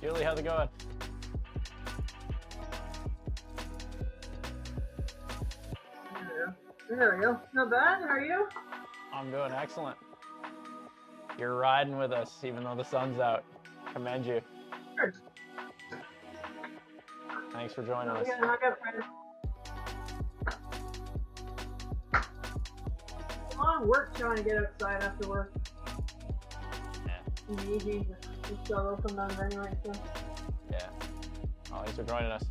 Julie, how's it going? There we go. Not bad. How are you? I'm doing excellent. You're riding with us even though the sun's out. Commend you. Good. Thanks for joining us. We gotta knock out friends. It's a long work trying to get outside after work. Yeah. It's easy. Just struggle sometimes anyway. So. Yeah. Oh, thanks for joining us.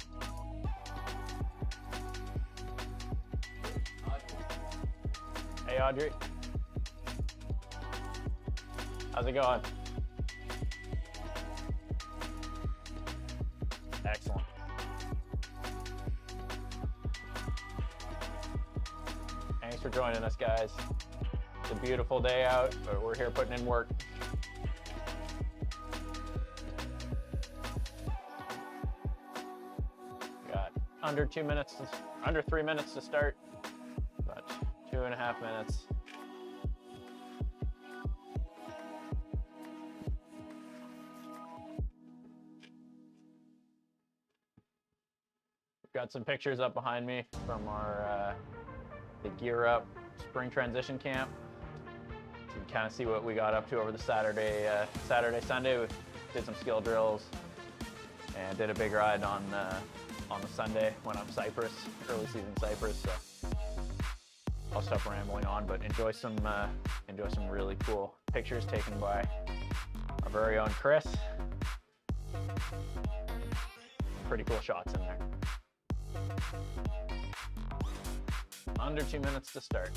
Hey, Audrey. How's it going? Excellent. Thanks for joining us, guys. It's a beautiful day out, but we're here putting in work. Got under 3 minutes to start, about 2.5 minutes. Got some pictures up behind me from our the Gear Up Spring Transition Camp. So you can kind of see what we got up to over the Saturday, Sunday. We did some skill drills and did a big ride on the Sunday. Went up Cypress, early season Cypress. So I'll stop rambling on, but enjoy some really cool pictures taken by our very own Chris. Pretty cool shots in there. Under 2 minutes to start.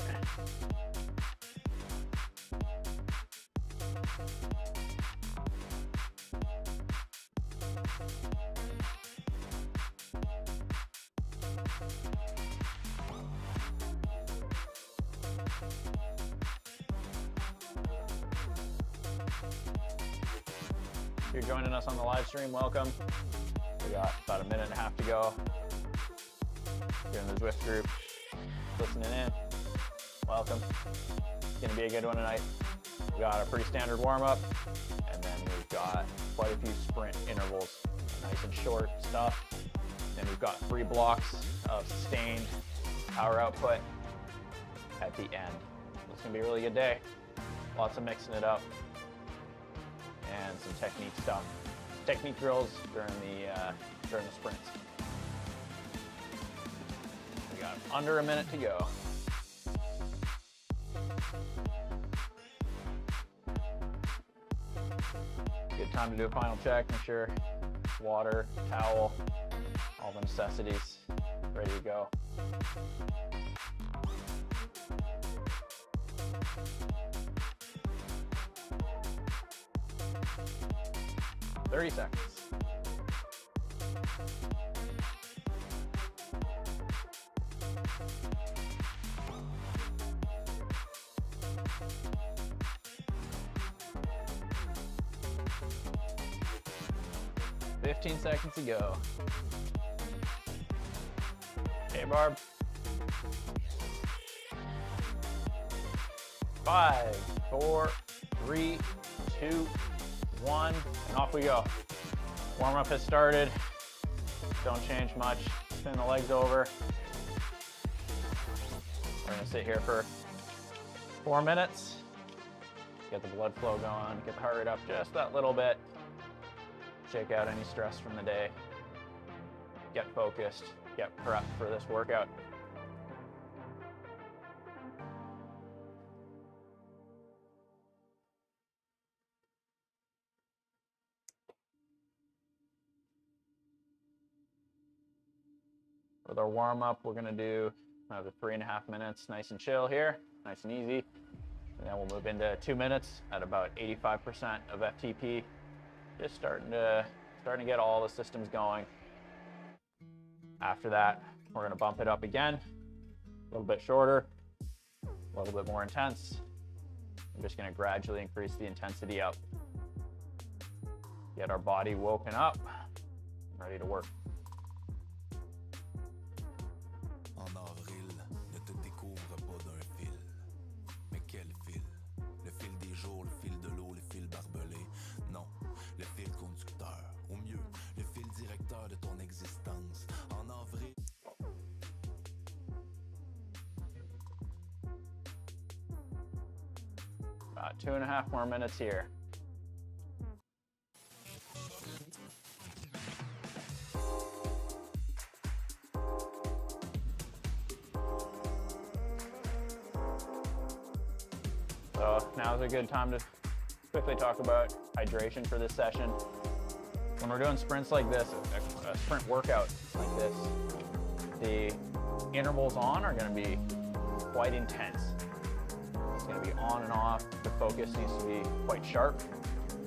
If you're joining us on the live stream, welcome. We got about 1.5 minutes to go. If you're in the Zwift group, listening in, welcome. It's gonna be a good one tonight. We got a pretty standard warm-up, and then we've got quite a few sprint intervals, nice and short stuff. Then we've got 3 blocks of sustained power output at the end. It's gonna be a really good day. Lots of mixing it up, and some technique stuff, technique drills during the sprints. We got under 1 minute to go. Good time to do a final check. Make sure water, towel, all the necessities ready to go. "30 seconds. "15 seconds to go. Hey, Barb. 5, 4, 3, 2, 1, and off we go. Warm-up has started. Don't change much. Spin the legs over. We're gonna sit here for 4 minutes. Get the blood flow going, get the heart rate up just that little bit. Shake out any stress from the day. Get focused, get prepped for this workout. With our warm-up, we're gonna do another 3.5 minutes, nice and chill here, nice and easy. And then we'll move into 2 minutes at about 85% of FTP. Just starting to get all the systems going. After that, we're gonna bump it up again, a little bit shorter, a little bit more intense. I'm just gonna gradually increase the intensity up. Get our body woken up, ready to work. En avril, ne te découvre pas d'un fil. Mais quel fil? Le fil des jours, le fil de l'eau, le fil barbelé. Non, le fil conducteur. Au mieux About 2.5 more minutes here. So now's a good time to quickly talk about hydration for this session. When we're doing sprints like this, a sprint workout like this, the intervals on are going to be quite intense. It's going to be on and off. The focus needs to be quite sharp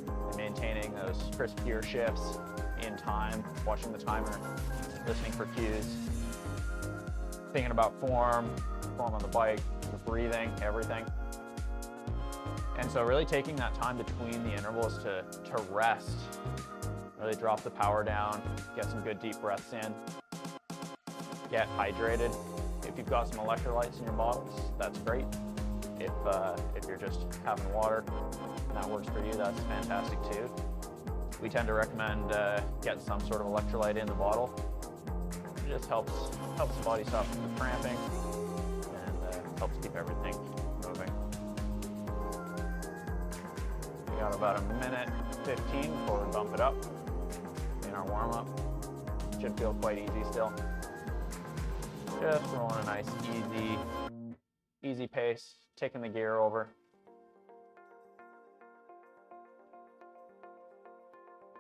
and maintaining those crisp gear shifts in time, watching the timer, listening for cues, thinking about form on the bike, the breathing, everything. And so really taking that time between the intervals to rest, really drop the power down, get some good deep breaths in, get hydrated. If you've got some electrolytes in your bottles, that's great. If you're just having water and that works for you, that's fantastic too. We tend to recommend getting some sort of electrolyte in the bottle. It just helps the body stop from the cramping and helps keep everything moving. We got about 1:15 before we bump it up in our warm-up. Should feel quite easy still. Just rolling a nice easy pace, taking the gear over.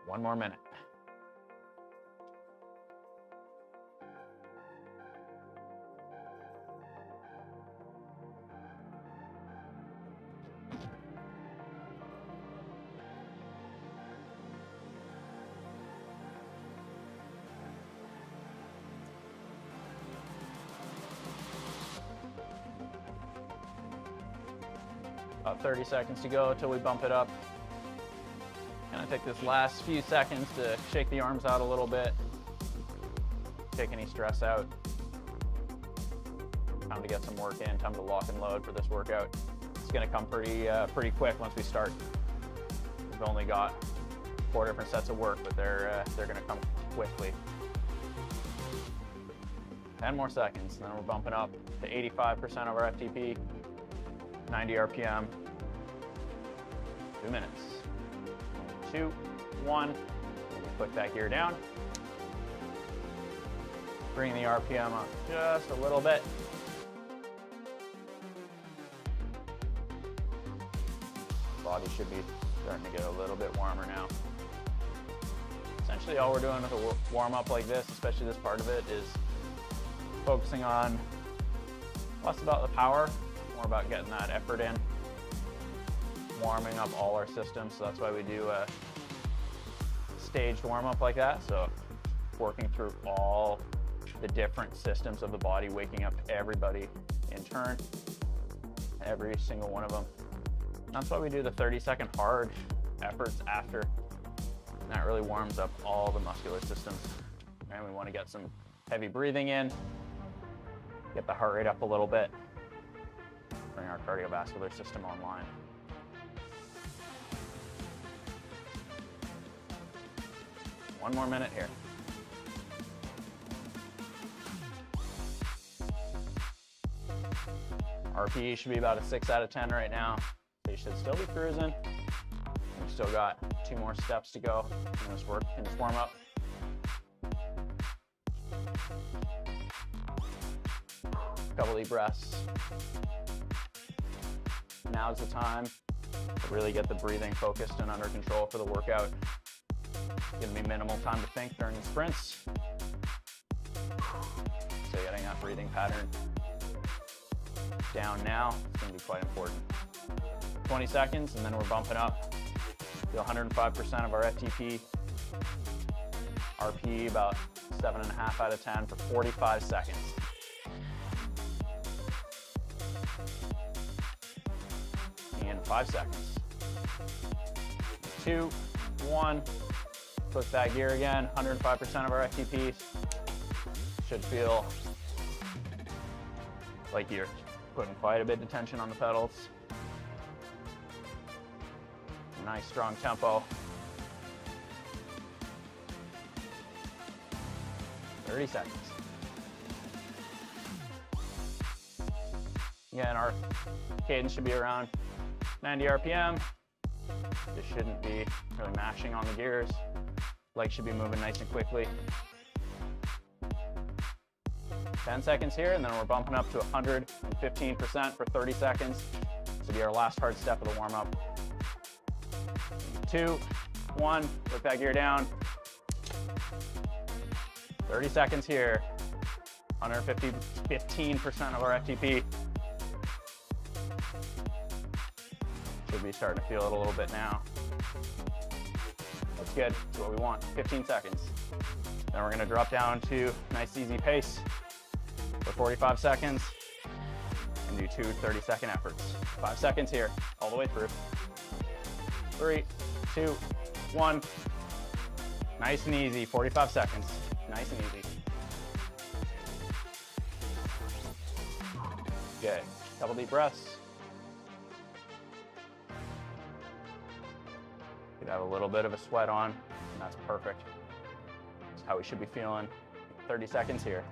One more minute. About 30 seconds to go till we bump it up. Gonna take this last few seconds to shake the arms out a little bit, take any stress out. Time to get some work in, time to lock and load for this workout. It's gonna come pretty quick once we start. We've only got 4 different sets of work, but they're gonna come quickly. 10 more seconds, and then we're bumping up to 85% of our FTP. 90 RPM, 2 minutes. 2, 1, put that gear down. Bring the RPM up just a little bit. Body should be starting to get a little bit warmer now. Essentially all we're doing with a warm up like this, especially this part of it, is focusing on less about the power, more about getting that effort in, warming up all our systems. So that's why we do a staged warm up like that. So working through all the different systems of the body, waking up everybody in turn, every single one of them. That's why we do the 30-second hard efforts after. And that really warms up all the muscular systems. And we want to get some heavy breathing in, get the heart rate up a little bit, bring our cardiovascular system online. One more minute here. RPE should be about a 6 out of 10 right now. So you should still be cruising. We've still got 2 more steps to go in this warm up. Couple deep breaths. Now's the time to really get the breathing focused and under control for the workout. Give me minimal time to think during the sprints. So getting that breathing pattern down now is going to be quite important. 20 seconds and then we're bumping up to 105% of our FTP. RPE about 7.5 out of 10 for 45 seconds. And 5 seconds. 2, 1. Click that gear again. 105% of our FTPs. Should feel like you're putting quite a bit of tension on the pedals. Nice strong tempo. 30 seconds. Again, our cadence should be around 90 RPM. This shouldn't be really mashing on the gears. Legs should be moving nice and quickly. 10 seconds here, and then we're bumping up to 115% for 30 seconds. This will be our last hard step of the warm-up. 2, 1, put that gear down. 30 seconds here. 15% of our FTP. Should be starting to feel it a little bit now. That's good. That's what we want. 15 seconds. Then we're gonna drop down to nice easy pace for 45 seconds and do 2 30-second efforts. 5 seconds here, all the way through. 3, 2, 1. Nice and easy, 45 seconds. Nice and easy. Good. Couple deep breaths. Could have a little bit of a sweat on, and that's perfect. That's how we should be feeling. 30 seconds here.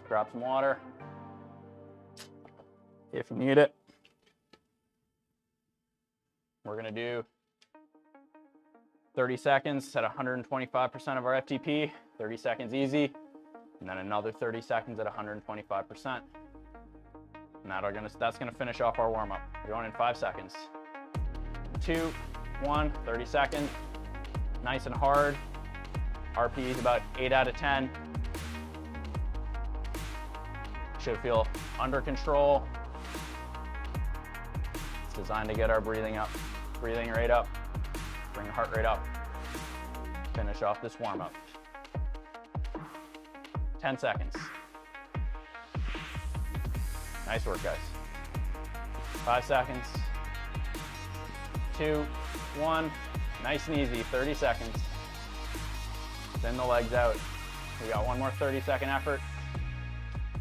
Grab some water if you need it. We're gonna do 30 seconds at 125% of our FTP, 30 seconds easy, and then another 30 seconds at 125%. And that's gonna finish off our warm-up. We're going in 5 seconds. 2, 1, 30 seconds. Nice and hard. RPE is about 8 out of 10. Should feel under control. It's designed to get our breathing rate up, bring the heart rate up. Finish off this warm-up. 10 seconds. Nice work, guys. 5 seconds. 2, 1. Nice and easy, 30 seconds. Send the legs out. We got one more 30-second effort.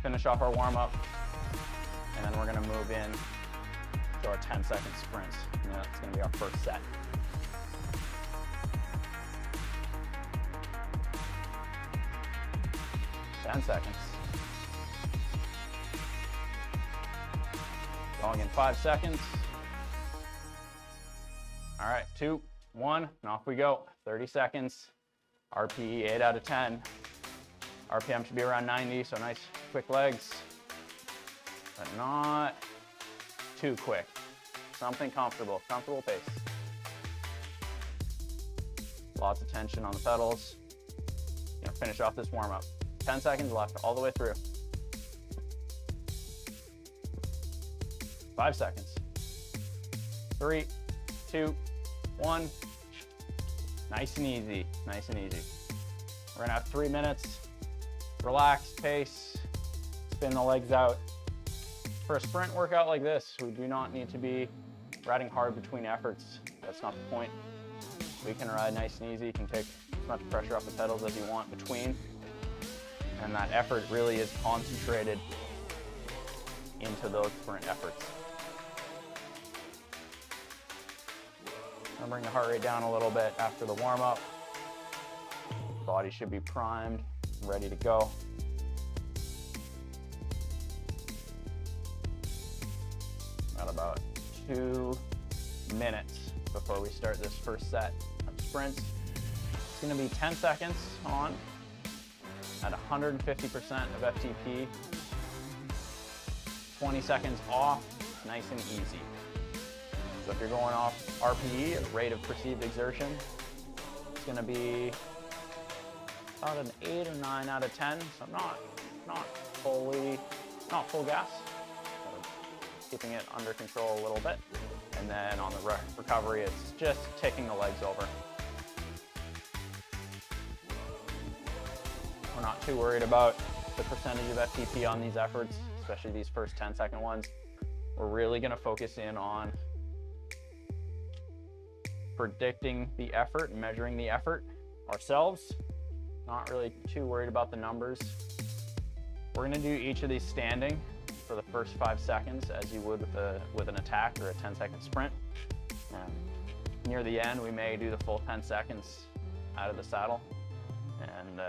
Finish off our warm-up, and then we're gonna move in to our 10-second sprints. And that's gonna be our first set. Ten seconds. Going in 5 seconds. All right, 2, 1, and off we go. 30 seconds. RPE 8 out of 10. RPM should be around 90, so nice quick legs, but not too quick. Something comfortable pace. Lots of tension on the pedals. Finish off this warm-up. 10 seconds left, all the way through. 5 seconds. 3, 2, 1. Nice and easy, nice and easy. We're gonna have 3 minutes. Relax, pace, spin the legs out. For a sprint workout like this, we do not need to be riding hard between efforts. That's not the point. We can ride nice and easy. You can take as much pressure off the pedals as you want between. And that effort really is concentrated into those sprint efforts. I'm gonna bring the heart rate down a little bit after the warm-up. Body should be primed, ready to go. Got about 2 minutes before we start this first set of sprints. It's gonna be 10 seconds on at 150% of FTP, 20 seconds off, nice and easy. So if you're going off RPE, or rate of perceived exertion, it's gonna be about an 8 or 9 out of 10, so not full gas. Keeping it under control a little bit. And then on the recovery, it's just taking the legs over. We're not too worried about the percentage of FTP on these efforts, especially these first 10-second ones. We're really gonna focus in on predicting the effort, measuring the effort ourselves. Not really too worried about the numbers. We're gonna do each of these standing for the first 5 seconds as you would with an attack or a 10-second sprint. Near the end, we may do the full 10 seconds out of the saddle. And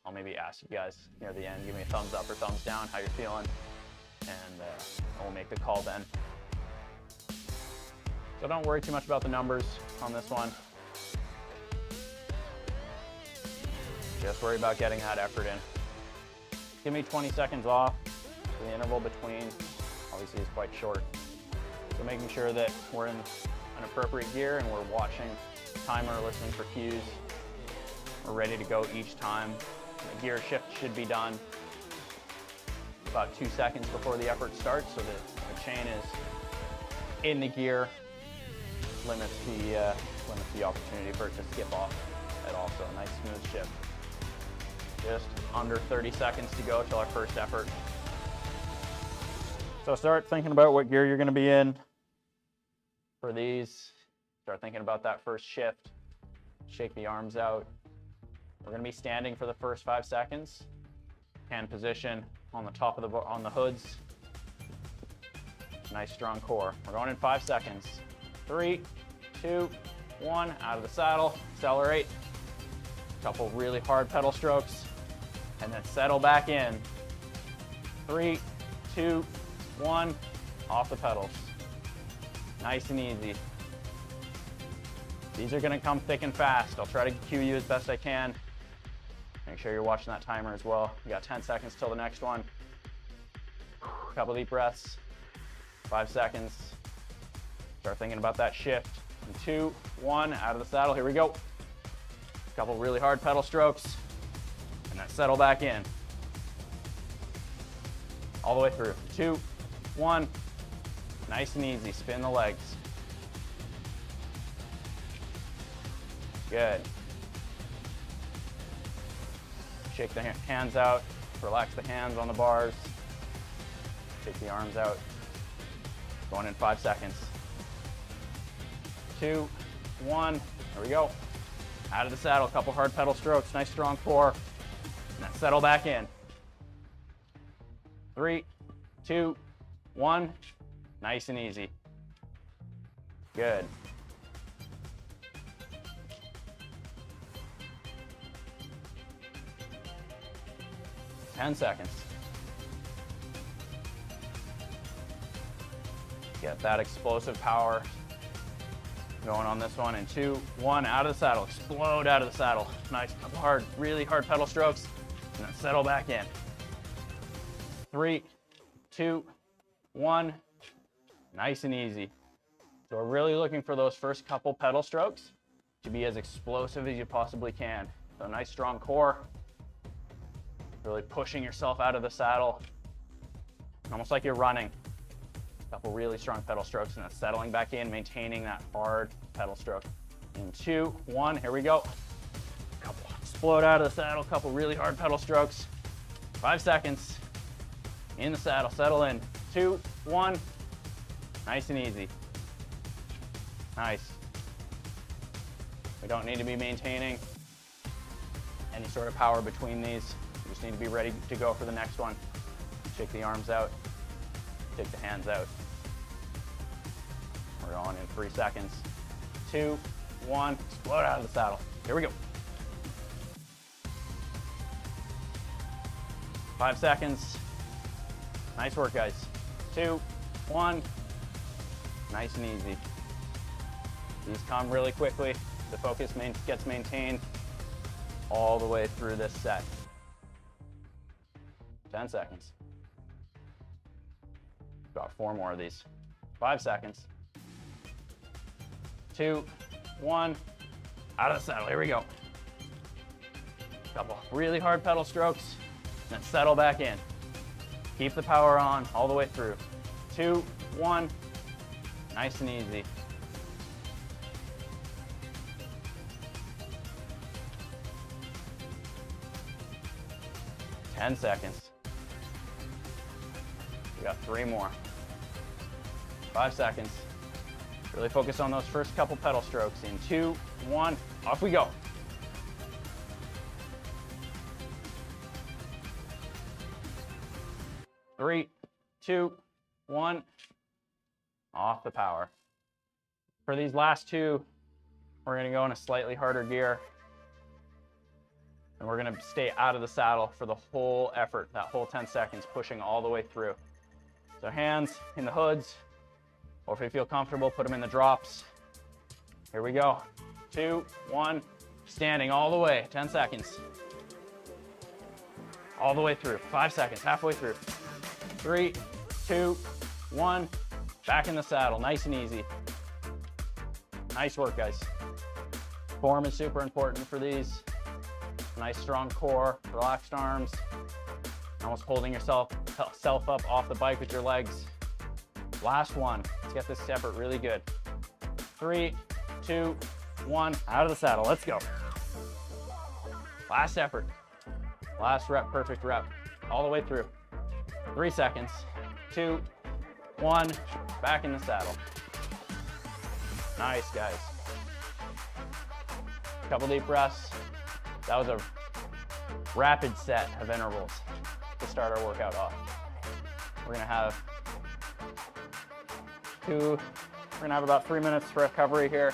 I'll maybe ask you guys near the end, give me a thumbs up or thumbs down, how you're feeling. And we'll make the call then. So don't worry too much about the numbers on this one. Just worry about getting that effort in. Give me 20 seconds off. The interval between obviously is quite short. So making sure that we're in an appropriate gear and we're watching the timer, listening for cues. We're ready to go each time. The gear shift should be done about 2 seconds before the effort starts, so that the chain is in the gear, limits the opportunity for it to skip off at all. So a nice smooth shift. Just under 30 seconds to go till our first effort. So start thinking about what gear you're going to be in for these. Start thinking about that first shift. Shake the arms out. We're going to be standing for the first 5 seconds. Hand position on the top of on the hoods. Nice strong core. We're going in 5 seconds. 3, 2, 1. Out of the saddle. Accelerate. Couple really hard pedal strokes, and then settle back in. 3, 2, 1. Off the pedals. Nice and easy. These are going to come thick and fast. I'll try to cue you as best I can. Make sure you're watching that timer as well. You got 10 seconds till the next one. Couple deep breaths. 5 seconds. Start thinking about that shift. 2, 1. Out of the saddle. Here we go. Couple really hard pedal strokes, and then settle back in. All the way through. 2, 1. Nice and easy. Spin the legs. Good. Shake the hands out. Relax the hands on the bars. Shake the arms out. Going in 5 seconds. 2, 1. There we go. Out of the saddle, couple hard pedal strokes, nice strong core, and then settle back in. 3, 2, 1. Nice and easy. Good. Ten seconds. Get that explosive power going on this one. In 2, 1. Out of the saddle. Explode out of the saddle. Nice, couple hard, really hard pedal strokes, and then settle back in. 3, 2, 1. Nice and easy. So we're really looking for those first couple pedal strokes to be as explosive as you possibly can. So nice strong core. Really pushing yourself out of the saddle. Almost like you're running. Couple really strong pedal strokes, and then settling back in, maintaining that hard pedal stroke. In 2, 1, here we go. Couple explode out of the saddle, couple really hard pedal strokes. 5 seconds. In the saddle, settle in. 2, 1. Nice and easy. Nice. We don't need to be maintaining any sort of power between these. We just need to be ready to go for the next one. Shake the arms out. Take the hands out. We're going in 3 seconds. 2, 1. Explode out of the saddle. Here we go. 5 seconds. Nice work, guys. 2, 1. Nice and easy. These come really quickly. The focus gets maintained all the way through this set. 10 seconds. Got 4 more of these. 5 seconds. 2, 1. Out of the saddle. Here we go. Couple really hard pedal strokes, then settle back in. Keep the power on all the way through. 2, 1. Nice and easy. Ten seconds. We got 3 more. 5 seconds. Really focus on those first couple pedal strokes. In 2, 1, off we go. Three, 2, 1, off the power. For these last 2, we're gonna go in a slightly harder gear. And we're gonna stay out of the saddle for the whole effort, that whole 10 seconds, pushing all the way through. So hands in the hoods, Or if you feel comfortable, put them in the drops. Here we go. 2, 1, standing all the way, 10 seconds. All the way through, 5 seconds, halfway through. 3, 2, 1, back in the saddle, nice and easy. Nice work, guys. Form is super important for these. Nice strong core, relaxed arms. Almost holding yourself up off the bike with your legs. Last one, let's get this effort really good. 3, 2, 1, out of the saddle, let's go. Last effort. Last rep, perfect rep, all the way through. 3 seconds, 2, 1, back in the saddle. Nice, guys. Couple deep breaths. That was a rapid set of intervals to start our workout off. We're gonna have about 3 minutes for recovery here.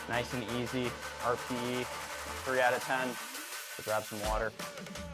Nice and easy, RPE, 3 out of 10. So grab some water.